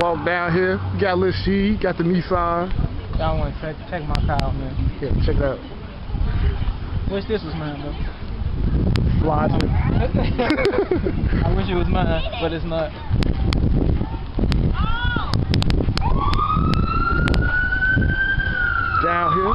Walk down here. You got a little sheet. Got the Nissan. Y'all want to check my car out, man. Yeah, check it out. Wish this was mine, though. Logic. I wish it was mine, but it's not. Down here.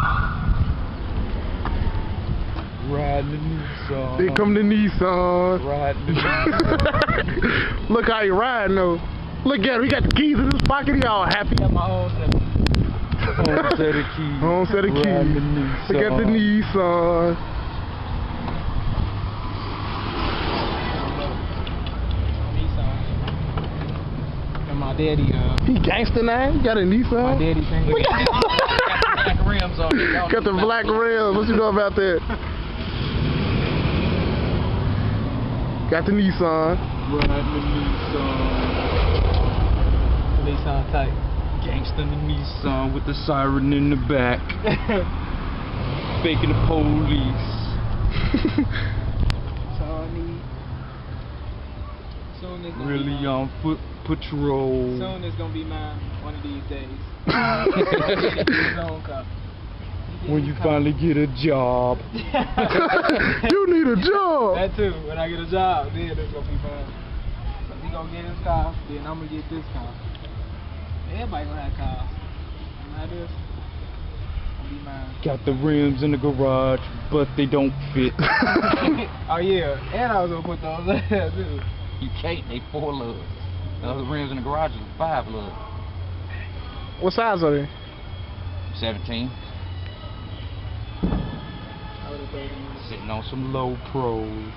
Riding the Nissan. Here come the Nissan. Riding the Nissan. Look how he riding though. Look at him. He got the keys in his pocket. He all happy. Got my own set. Home set of keys. Home set of keys. Look at the Nissan. And my daddy, he gangster now? He got a Nissan? My daddy thing. Got the black rims on it. Got the black rims. What you know about that? Got the Nissan. Riding the Nissan. Nissan type. Gangsta in the Nissan with the siren in the back. Faking the police. So I need. Soon it's gonna Really be on foot patrol. Soon it's gonna be mine one of these days. When you finally get a job. You need a job. That too. When I get a job, then it's gonna be mine. So he gonna get his car, then I'm gonna get this car. Everybody gonna have cars. Like this. Gonna be mine. Got the rims in the garage, but they don't fit. Oh yeah, and I was gonna put those in there too. You can't, they 4 lugs. The other rims in the garage is 5 lugs. What size are they? 17. I would've told him. Sitting on some low pros.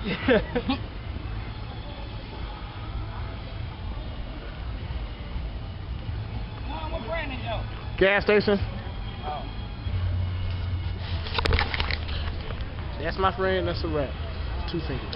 Gas station? Oh. That's my friend. That's a wrap. 2 fingers.